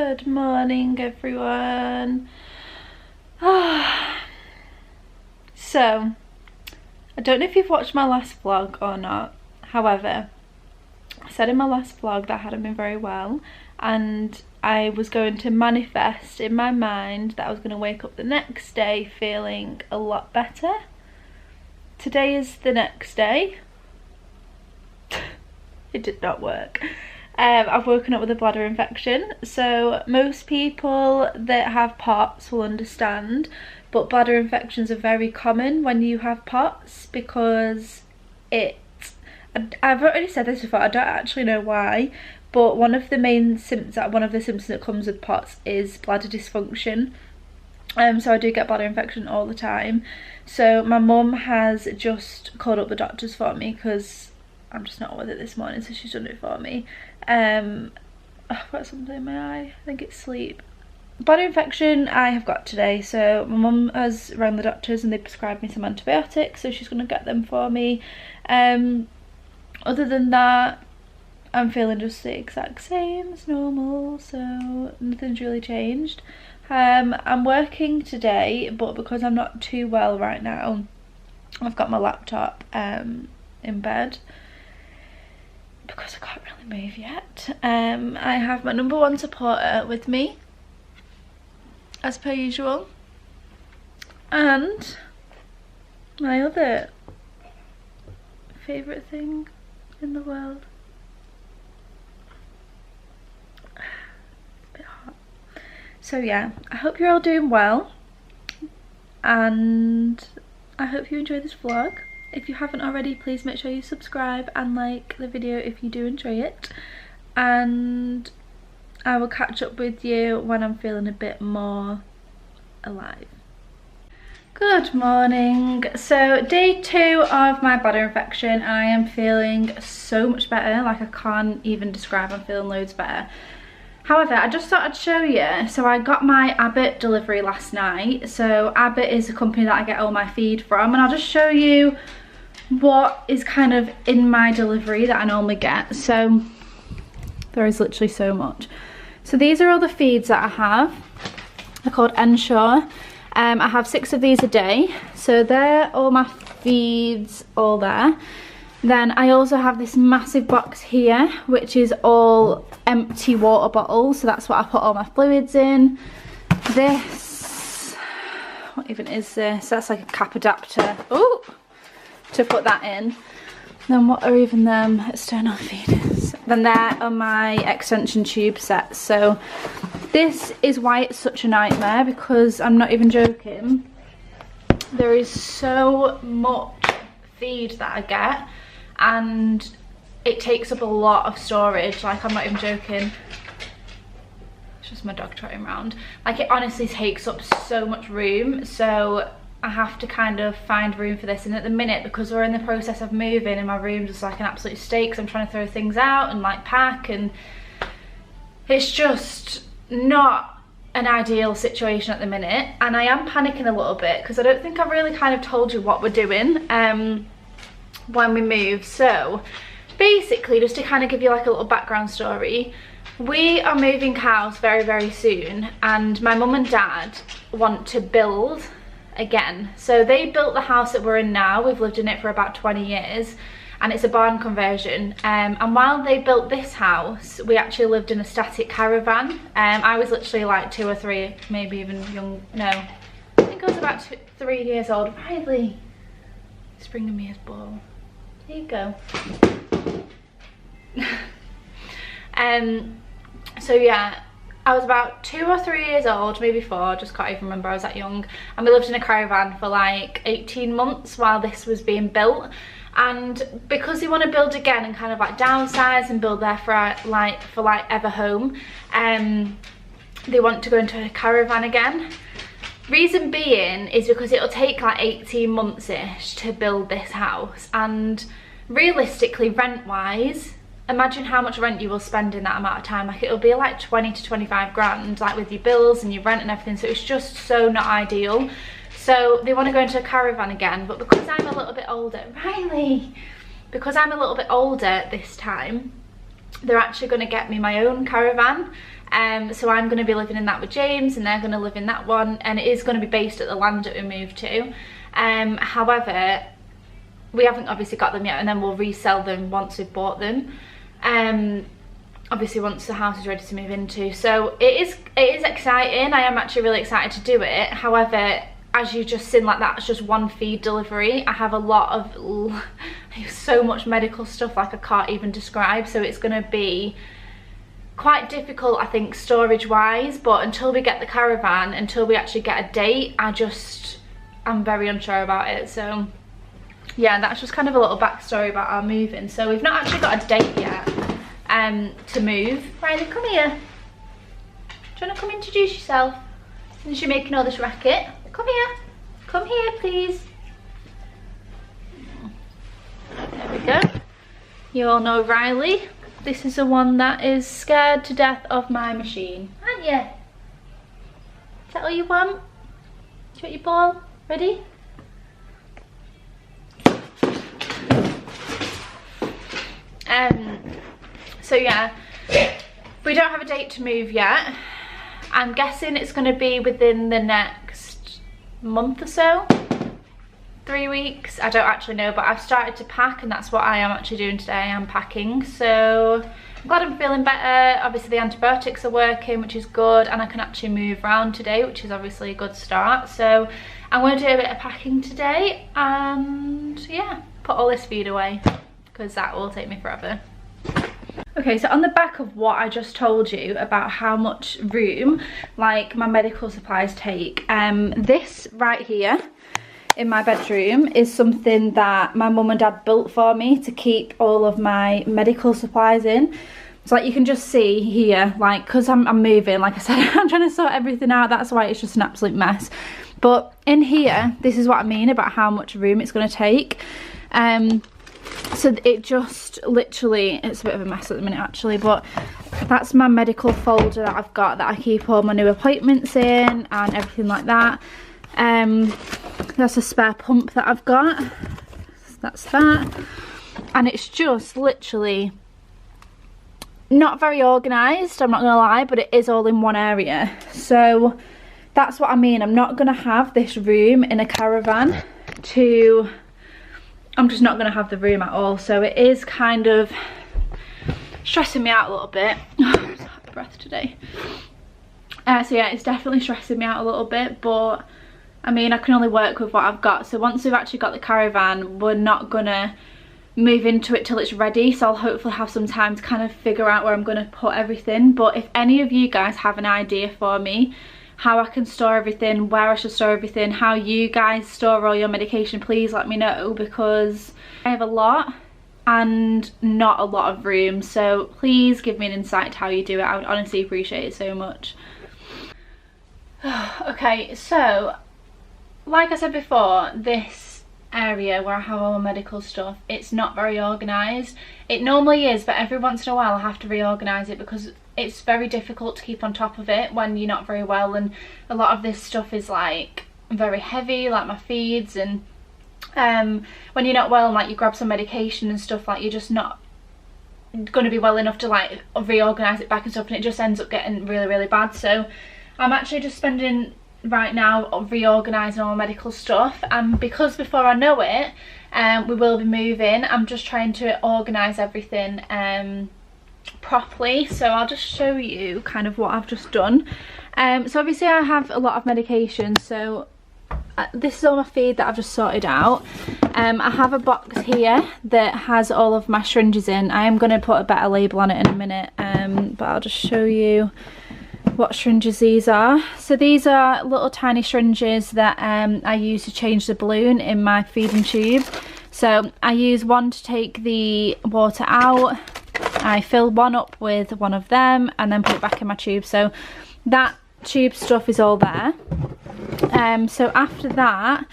Good morning, everyone. So, I don't know if you've watched my last vlog or not. However, I said in my last vlog that I hadn't been very well, and I was going to manifest in my mind that I was going to wake up the next day feeling a lot better. Today is the next day. It did not work. I've woken up with a bladder infection. So most people that have POTS will understand, but bladder infections are very common when you have POTS because I've already said this before, I don't actually know why, but one of the symptoms that comes with POTS is bladder dysfunction. So I do get bladder infection all the time. So my mum has just called up the doctors for me because I'm just not with it this morning, so she's done it for me. I've got something in my eye, I think it's sleep. Bladder infection I have got today, so my mum has rang the doctors and they prescribed me some antibiotics, so she's going to get them for me. Other than that, I'm feeling just the exact same as normal, so nothing's really changed. I'm working today, but because I'm not too well right now, I've got my laptop in bed because I can't really move yet. I have my #1 supporter with me, as per usual, and my other favourite thing in the world. It's a bit hot. So yeah, I hope you're all doing well, and I hope you enjoy this vlog. If you haven't already, please make sure you subscribe and like the video if you do enjoy it, and I will catch up with you when I'm feeling a bit more alive. Good morning. So day 2 of my bladder infection, I am feeling so much better, like I can't even describe. I'm feeling loads better. However, I just thought I'd show you. So I got my Abbott Delivery last night. So Abbott is a company that I get all my feed from, and I'll just show you what is kind of in my delivery that I normally get. So there is literally so much. So these are all the feeds that I have. They're called Ensure. I have 6 of these a day. So they're all my feeds, all there. Then I also have this massive box here, which is all empty water bottles. So that's what I put all my fluids in. This, what even is this? That's like a cap adapter. Oh, to put that in. Then what are even them external feeders? Then there are my extension tube sets. So this is why it's such a nightmare, because I'm not even joking. There is so much feed that I get, and it takes up a lot of storage. Like, I'm not even joking. It's just my dog trotting around. Like, it honestly takes up so much room. So I have to kind of find room for this, and at the minute, because we're in the process of moving and my room's just like an absolute state because I'm trying to throw things out and like pack, and it's just not an ideal situation at the minute. And I am panicking a little bit because I don't think I've really kind of told you what we're doing when we move. So basically, just to kind of give you like a little background story, we are moving house very, very soon, and my mum and dad want to build again. So they built the house that we're in now. We've lived in it for about 20 years, and it's a barn conversion. And while they built this house, we actually lived in a static caravan. I was literally like 2 or 3, maybe even young. No, I think I was about 3 years old. Riley, he's bringing me his ball. Here you go. So yeah, I was about 2 or 3 years old, maybe 4, just can't even remember, I was that young. And we lived in a caravan for like 18 months while this was being built. And because they want to build again and kind of like downsize and build their for ever home, they want to go into a caravan again. Reason being is because it'll take like 18 months-ish to build this house, and realistically, rent-wise, imagine how much rent you will spend in that amount of time. Like, it'll be like 20 to 25 grand, like with your bills and your rent and everything. So it's just so not ideal. So they want to go into a caravan again, but because I'm a little bit older, Riley, because I'm a little bit older this time, they're actually going to get me my own caravan. So I'm going to be living in that with James, and they're going to live in that one, and it is going to be based at the land that we moved to. However, we haven't obviously got them yet, and then we'll resell them once we've bought them. Obviously once the house is ready to move into. So it is exciting. I am actually really excited to do it. However, as you've just seen, like, that's just one feed delivery. I have a lot of so much medical stuff, like I can't even describe, so it's going to be quite difficult, I think, storage wise. But until we get the caravan, until we actually get a date, I'm very unsure about it. So yeah, that's just kind of a little backstory about our moving. So we've not actually got a date yet to move. Riley, come here. Do you want to come introduce yourself since you're making all this racket? Come here. Come here, please. There we go. You all know Riley. This is the one that is scared to death of my machine, aren't you? Is that all you want? Do you want your ball? Ready? So yeah, we don't have a date to move yet. I'm guessing it's going to be within the next month or so, 3 weeks. I don't actually know, but I've started to pack, and that's what I am actually doing today. I am packing, so I'm glad I'm feeling better. Obviously the antibiotics are working, which is good, and I can actually move around today, which is obviously a good start. So I'm going to do a bit of packing today, and yeah, put all this feed away because that will take me forever. Okay, so on the back of what I just told you about how much room like my medical supplies take, this right here in my bedroom is something that my mum and dad built for me to keep all of my medical supplies in. So like you can just see here, like, because I'm moving, like I said, I'm trying to sort everything out, that's why it's just an absolute mess. But in here, this is what I mean about how much room it's going to take. So it just literally, it's a bit of a mess at the minute actually, but that's my medical folder that I've got, that I keep all my new appointments in and everything like that. That's a spare pump that I've got, that's that, and it's just literally not very organised, I'm not gonna lie, but it is all in one area. So that's what I mean, I'm not gonna have this room in a caravan I'm just not gonna have the room at all. So it is kind of stressing me out a little bit. I'm so out of breath today. So yeah, it's definitely stressing me out a little bit, but I mean, I can only work with what I've got. So once we've actually got the caravan, we're not gonna move into it till it's ready. So I'll hopefully have some time to kind of figure out where I'm gonna put everything. But if any of you guys have an idea for me, how I can store everything, where I should store everything, how you guys store all your medication, please let me know, because I have a lot and not a lot of room. So please give me an insight to how you do it. I would honestly appreciate it so much. Okay, so like I said before, this area where I have all my medical stuff, it's not very organised. It normally is, but every once in a while I have to reorganise it because it's very difficult to keep on top of it when you're not very well, and a lot of this stuff is like very heavy, like my feeds, and when you're not well and like you grab some medication and stuff, like you're just not going to be well enough to like reorganise it back and stuff, and it just ends up getting really, really bad. So I'm actually just spending right now reorganising all my medical stuff, and because before I know it we will be moving, I'm just trying to organise everything properly. So I'll just show you kind of what I've just done. So obviously I have a lot of medication, so this is all my feed that I've just sorted out. I have a box here that has all of my syringes in. I am going to put a better label on it in a minute, but I'll just show you what syringes these are. So these are little tiny syringes that I use to change the balloon in my feeding tube. So I use one to take the water out, I fill one up with one of them and then put it back in my tube. So that tube stuff is all there. So after that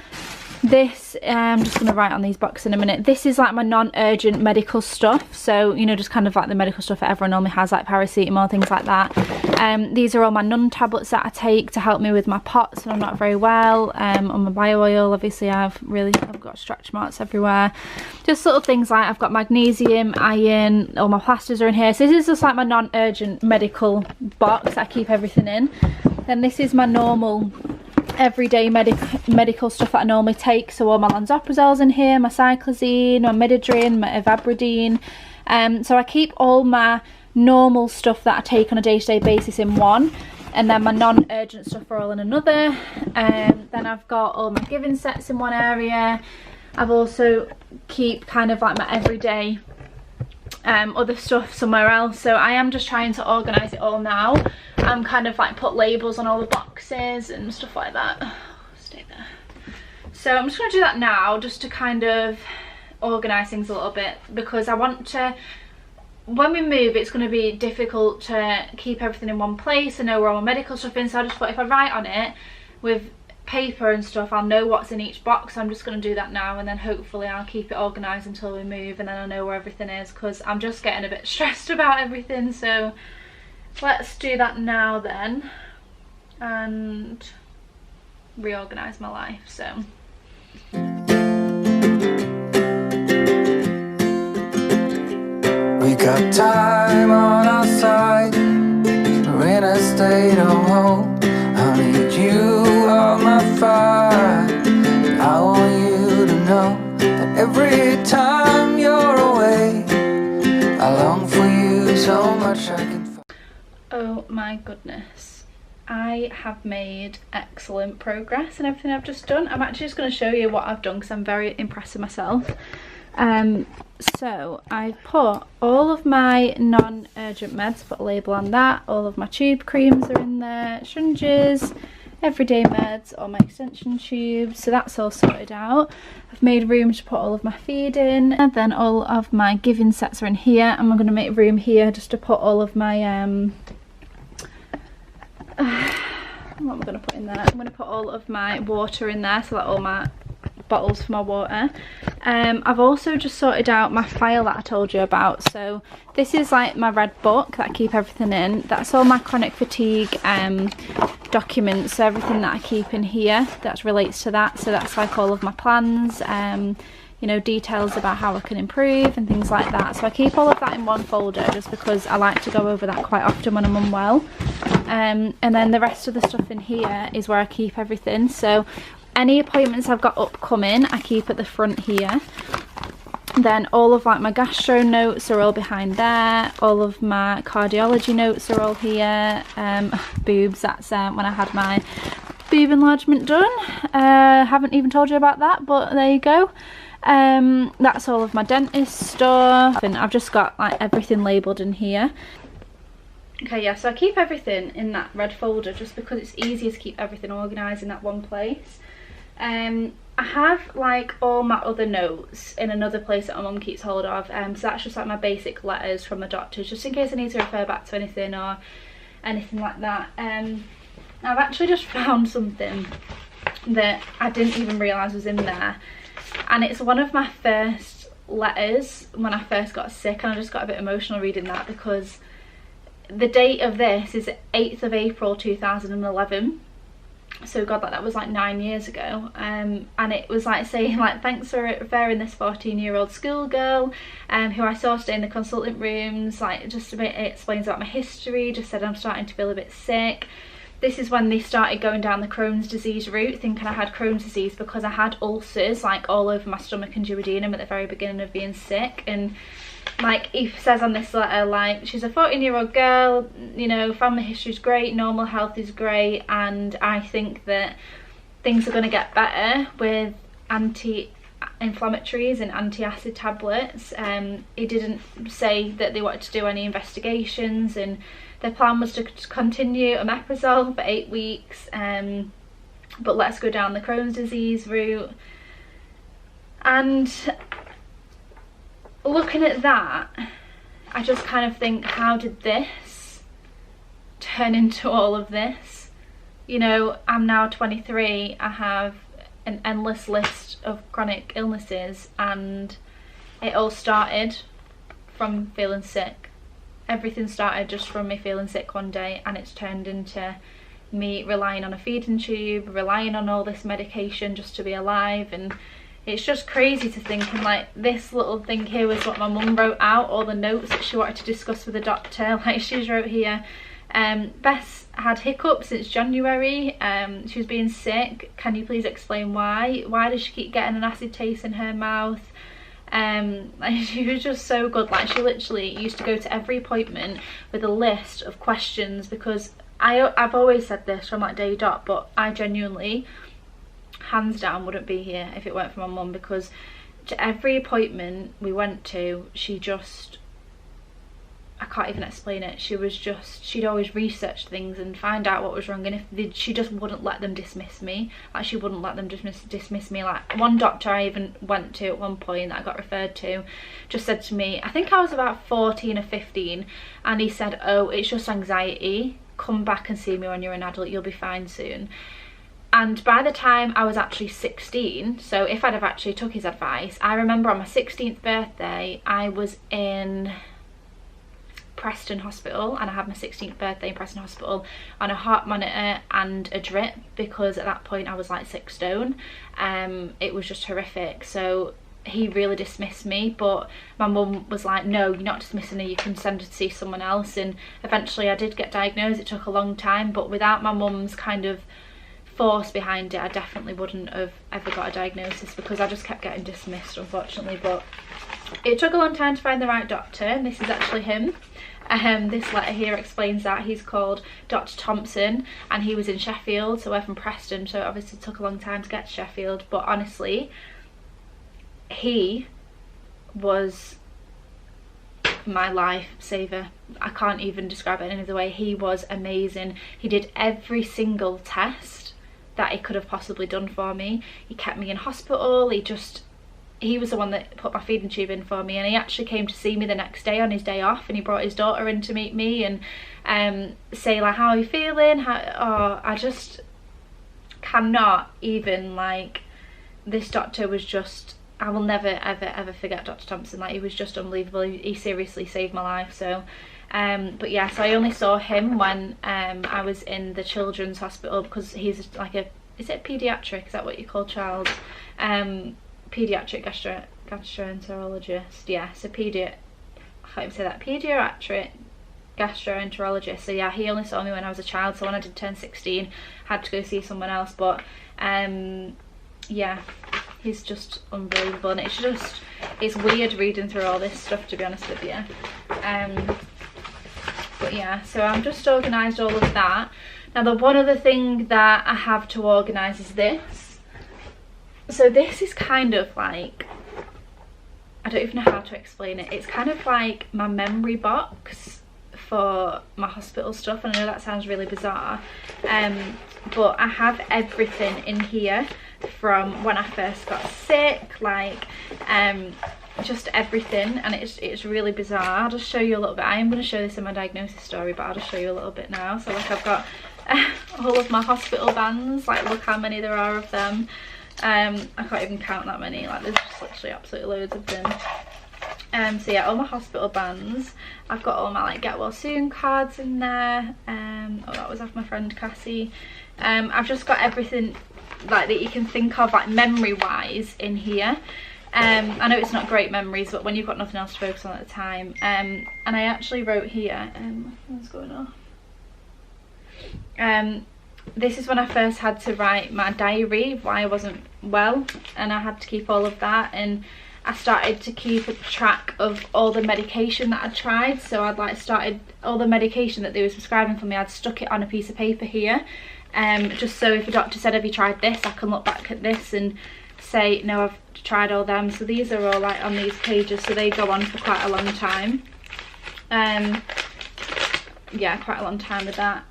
This, I'm just going to write on these boxes in a minute. This is like my non-urgent medical stuff. So, you know, just kind of like the medical stuff that everyone normally has, like paracetamol, things like that. These are all my nun tablets that I take to help me with my POTS when I'm not very well. On my bio oil, obviously I've got stretch marks everywhere. Just little things like I've got magnesium, iron, all my plasters are in here. So this is just like my non-urgent medical box that I keep everything in. Then this is my normal everyday medical stuff that I normally take. So all my lansoprazol's in here, my cyclizine, my midodrine, my evabradine. So I keep all my normal stuff that I take on a day-to-day basis in one, and then my non-urgent stuff are all in another. Then I've got all my giving sets in one area. I've also keep kind of like my everyday other stuff somewhere else. So I am just trying to organise it all now. I'm kind of like put labels on all the boxes and stuff like that. Stay there. So I'm just going to do that now, just to kind of organise things a little bit, because I want to, when we move, it's going to be difficult to keep everything in one place and know where all my medical stuff is. So I just thought if I write on it with paper and stuff, I'll know what's in each box. I'm just going to do that now, and then hopefully I'll keep it organised until we move, and then I'll know where everything is, because I'm just getting a bit stressed about everything. So let's do that now then, and reorganise my life. So we got time on our side, we're in a state of hope. I need you on my fire. I want you to know that every time you're away, I long for you so much I can. Oh my goodness, I have made excellent progress in everything I've just done. I'm actually just going to show you what I've done because I'm very impressed with myself. So I've put all of my non-urgent meds, put a label on that. All of my tube creams are in there, syringes, everyday meds, all my extension tubes, so that's all sorted out. I've made room to put all of my feed in, and then all of my giving sets are in here, and I'm going to make room here just to put all of my what am I going to put in there? I'm going to put all of my water in there, so that all my bottles for my water. I've also just sorted out my file that I told you about. So this is like my red book that I keep everything in. That's all my chronic fatigue documents, so everything that I keep in here that relates to that. So that's like all of my plans, you know, details about how I can improve and things like that. So I keep all of that in one folder just because I like to go over that quite often when I'm unwell. And then the rest of the stuff in here is where I keep everything. So any appointments I've got upcoming, I keep at the front here. Then all of like my gastro notes are all behind there. All of my cardiology notes are all here. Boobs, that's when I had my boob enlargement done. Haven't even told you about that, but there you go. That's all of my dentist stuff, and I've just got like everything labelled in here. Okay, yeah, so I keep everything in that red folder just because it's easier to keep everything organised in that one place. I have like all my other notes in another place that my mum keeps hold of, so that's just like my basic letters from the doctors, just in case I need to refer back to anything or anything like that. I've actually just found something that I didn't even realise was in there, and it's one of my first letters when I first got sick, and I just got a bit emotional reading that because the date of this is 8th of April 2011. So god, that was like 9 years ago, and it was like saying like, thanks for referring this 14-year-old schoolgirl who I saw today in the consultant rooms, like just a bit, it explains about my history, just said I'm starting to feel a bit sick. This is when they started going down the Crohn's disease route, thinking I had Crohn's disease because I had ulcers like all over my stomach and duodenum at the very beginning of being sick. And like he says on this letter, like, she's a 14-year-old girl, you know, family history's great, normal health is great, and I think that things are going to get better with anti-inflammatories and anti-acid tablets. He didn't say that they wanted to do any investigations, and their plan was to continue omeprazole for 8 weeks, but let's go down the Crohn's disease route. And looking at that, I just kind of think, how did this turn into all of this? You know, I'm now 23, I have an endless list of chronic illnesses, and it all started from feeling sick. Everything started just from me feeling sick one day, and it's turned into me relying on a feeding tube, relying on all this medication just to be alive. And it's just crazy to think, and like this little thing here was what my mum wrote out, all the notes that she wanted to discuss with the doctor. Like she's wrote here, Beth's had hiccups since January, she was being sick, can you please explain why does she keep getting an acid taste in her mouth? Like she was just so good. Like she literally used to go to every appointment with a list of questions, because I've always said this from like day dot, but I genuinely, hands down, wouldn't be here if it weren't for my mum, because to every appointment we went to, she just, I can't even explain it, she was just, she'd always research things and find out what was wrong, and if she just wouldn't let them dismiss me. Like she wouldn't let them dismiss me. Like one doctor I even went to at one point that I got referred to just said to me, I think I was about 14 or 15, and he said, oh, it's just anxiety, come back and see me when you're an adult, you'll be fine soon. And by the time I was actually 16, so if I'd have actually took his advice, I remember on my 16th birthday I was in Preston hospital, and I had my 16th birthday in Preston hospital on a heart monitor and a drip, because at that point I was like 6 stone. It was just horrific. So he really dismissed me, but my mum was like, no, you're not dismissing her, you can send her to see someone else. And eventually I did get diagnosed. It took a long time, but without my mum's kind of force behind it, I definitely wouldn't have ever got a diagnosis, because I just kept getting dismissed, unfortunately. But it took a long time to find the right doctor, and this is actually him. This letter here explains that. He's called Dr. Thompson, and he was in Sheffield, so we're from Preston, so it obviously took a long time to get to Sheffield. But honestly, he was my life saver. I can't even describe it any other way. He was amazing. He did every single test that he could have possibly done for me. He kept me in hospital. He was the one that put my feeding tube in for me, and he actually came to see me the next day on his day off, and he brought his daughter in to meet me and say like, how are you feeling? I just cannot even, like, this doctor was just, I will never ever forget Dr. Thompson. Like, he was just unbelievable. He seriously saved my life. So but yeah, so I only saw him when I was in the children's hospital, because he's like a, is it paediatric, is that what you call child? Paediatric gastroenterologist, yeah, so I can't even say that, paediatric gastroenterologist. So yeah, he only saw me when I was a child, so when I did turn 16 I had to go see someone else. But yeah, he's just unbelievable, and it's weird reading through all this stuff, to be honest with you. But yeah, so I'm just organised all of that. Now the one other thing that I have to organise is this. So this is kind of like, I don't even know how to explain it. It's kind of like my memory box for my hospital stuff, and I know that sounds really bizarre, but I have everything in here from when I first got sick, like just everything, and it's really bizarre. I'll just show you a little bit. I am going to show this in my diagnosis story, but I'll just show you a little bit now. So like, I've got all of my hospital bands, like look how many there are of them. I can't even count that many, like there's just literally absolutely loads of them. So yeah, all my hospital bands. I've got all my like get well soon cards in there. Oh, that was off my friend Cassie. I've just got everything like that you can think of, like memory wise, in here. I know it's not great memories, but when you've got nothing else to focus on at the time. And I actually wrote here, what's going on? This is when I first had to write my diary of why I wasn't well, and I had to keep all of that, and I started to keep a track of all the medication that I'd tried. So I'd like started all the medication that they were prescribing for me, I'd stuck it on a piece of paper here, just so if a doctor said, have you tried this, I can look back at this and say, no, I've tried all them. So these are all like on these pages, so they go on for quite a long time. Yeah, quite a long time with that.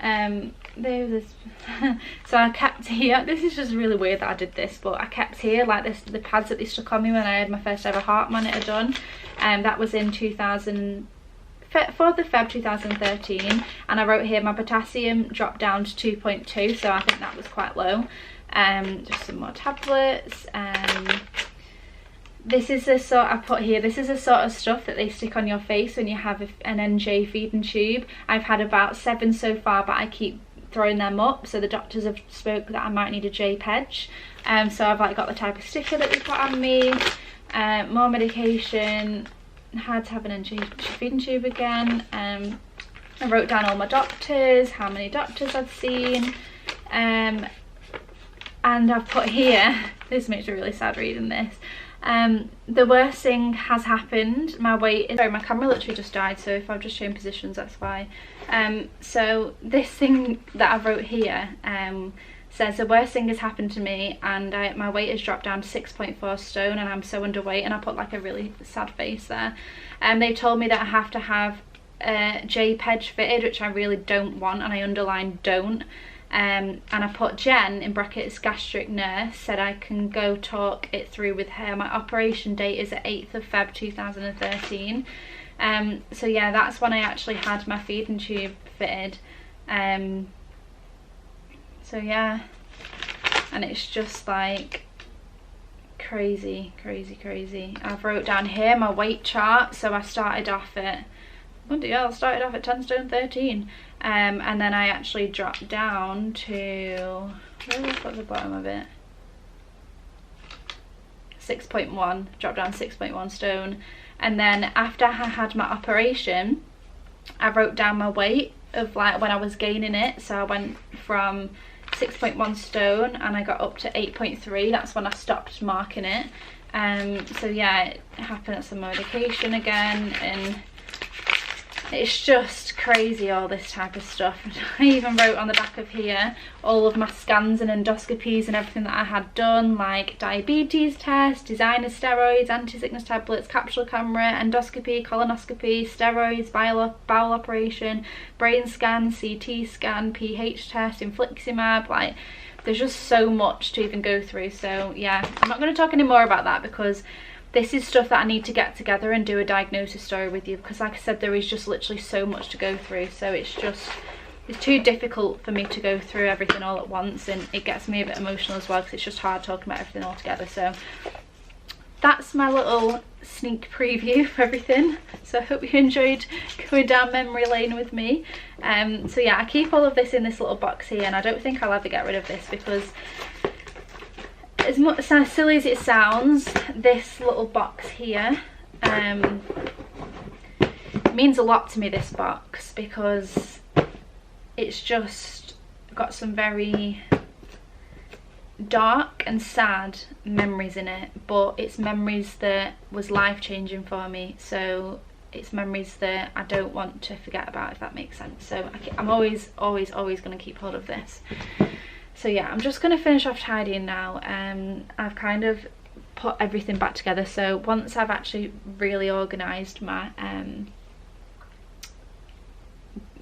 So I kept here, this is just really weird that I did this, but I kept here like this, the pads that they stuck on me when I had my first ever heart monitor done, and that was in 4th of Feb 2013, and I wrote here my potassium dropped down to 2.2, so I think that was quite low. Just some more tablets. This is the sort I put here. This is the sort of stuff that they stick on your face when you have an NJ feeding tube. I've had about 7 so far, but I keep throwing them up, so the doctors have spoke that I might need a J-Pedge. So I've like got the type of sticker that they put on me. More medication. Had to have an NJ feeding tube again. I wrote down all my doctors, how many doctors I'd seen, and I've put here, this makes me really sad reading this, the worst thing has happened. My weight is, sorry, my camera literally just died, so if I'm just showing positions, that's why. So this thing that I wrote here says the worst thing has happened to me, and my weight has dropped down to 6.4 stone, and I'm so underweight, and I put like a really sad face there. They told me that I have to have a J-Pedge fitted, which I really don't want, and I underlined don't. And I put Jen, in brackets gastric nurse, said I can go talk it through with her. My operation date is the 8th of Feb 2013. So yeah, that's when I actually had my feeding tube fitted. So yeah, and it's just like crazy. I've wrote down here my weight chart. So I started off at, bloody hell, I started off at 10 stone 13. And then I actually dropped down to, where was at the bottom of it? 6.1, dropped down 6.1 stone. And then after I had my operation, I wrote down my weight of like when I was gaining it. So I went from 6.1 stone and I got up to 8.3. That's when I stopped marking it. So yeah, it happened at some medication again, and it's just crazy, all this type of stuff. I even wrote on the back of here all of my scans and endoscopies and everything that I had done, like diabetes test, designer steroids, anti-sickness tablets, capsule camera, endoscopy, colonoscopy, steroids, bowel operation, brain scan, CT scan, pH test, infliximab. Like, there's just so much to even go through. So yeah, I'm not going to talk any more about that, because this is stuff that I need to get together and do a diagnosis story with you, because like I said, there is just literally so much to go through. So it's too difficult for me to go through everything all at once, and it gets me a bit emotional as well, because it's just hard talking about everything all together. So that's my little sneak preview for everything. So I hope you enjoyed going down memory lane with me. So yeah, I keep all of this in this little box here, and I don't think I'll ever get rid of this, because as much as silly as it sounds, this little box here means a lot to me, this box, because it's just got some very dark and sad memories in it, but it's memories that was life-changing for me. So it's memories that I don't want to forget about, if that makes sense. So I'm always going to keep hold of this. So yeah, I'm just going to finish off tidying now. I've kind of put everything back together. So once I've actually really organised my,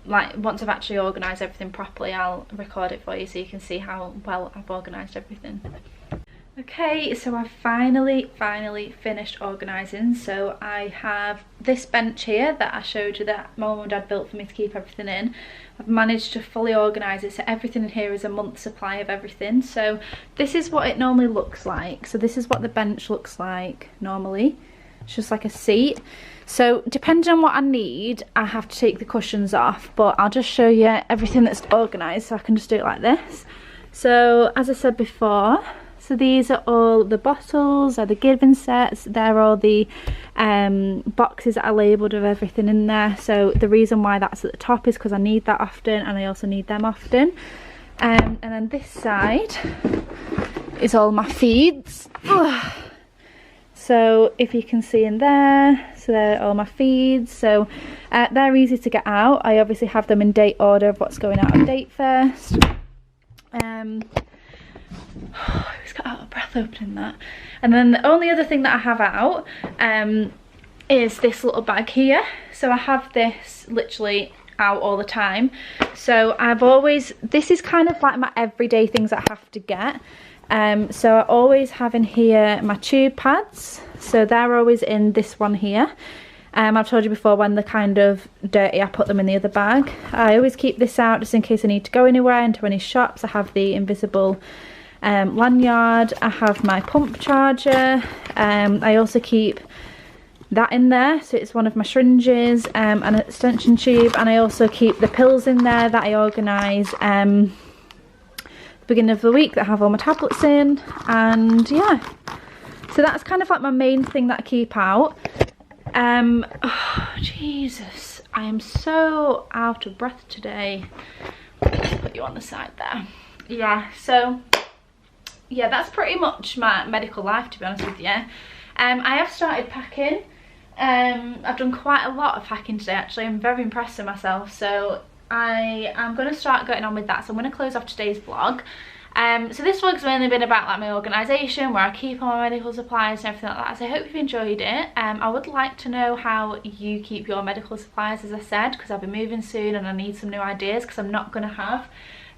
once I've actually organised everything properly, I'll record it for you so you can see how well I've organised everything. Okay, so I've finally finished organising. So I have this bench here that I showed you that my mum and dad built for me to keep everything in. I've managed to fully organise it, so everything in here is a month's supply of everything. So this is what it normally looks like. So this is what the bench looks like normally. It's just like a seat. So depending on what I need, I have to take the cushions off, but I'll just show you everything that's organised, so I can just do it like this. So as I said before, so these are all the bottles, are the given sets. They're all the boxes that I labelled of everything in there. So the reason why that's at the top is because I need that often, and I also need them often. And then this side is all my feeds. So if you can see in there, so they're all my feeds. So they're easy to get out. I obviously have them in date order of what's going out of date first. I just got out of breath opening that. And then the only other thing that I have out is this little bag here. So I have this literally out all the time. So this is kind of like my everyday things that I have to get. So I always have in here my tube pads. So they're always in this one here. I've told you before, when they're kind of dirty, I put them in the other bag. I always keep this out just in case I need to go anywhere, into any shops. I have the invisible lanyard. I have my pump charger. I also keep that in there, so it's one of my syringes, an extension tube, and I also keep the pills in there that I organise the beginning of the week that I have all my tablets in. And yeah, so that's kind of like my main thing that I keep out. Oh, Jesus, I am so out of breath today. Let's put you on the side there. Yeah, so yeah, that's pretty much my medical life, to be honest with you. I have started packing. I've done quite a lot of packing today actually. I'm very impressed with myself, so I am going to start getting on with that. So I'm going to close off today's vlog. So this vlog's mainly been about like my organisation, where I keep all my medical supplies and everything like that. So I hope you've enjoyed it. I would like to know how you keep your medical supplies, as I said, because I'll be moving soon and I need some new ideas, because I'm not going to have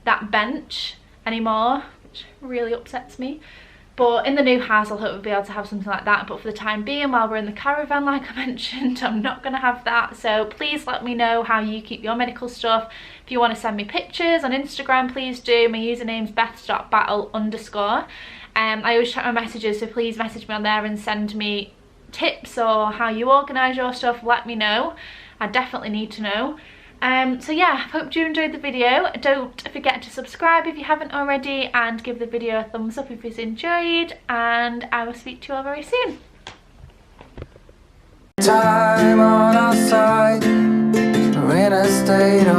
that bench anymore, which really upsets me. But in the new house I'll hopefully be able to have something like that, but for the time being, while we're in the caravan, like I mentioned, I'm not going to have that. So please let me know how you keep your medical stuff. If you want to send me pictures on Instagram, please do. My username's beth.battle_. I always check my messages, so please message me on there and send me tips or how you organise your stuff. Let me know. I definitely need to know. So yeah, hope you enjoyed the video. Don't forget to subscribe if you haven't already, and give the video a thumbs up if it's enjoyed, and I will speak to you all very soon. Time on our side, we're in a state of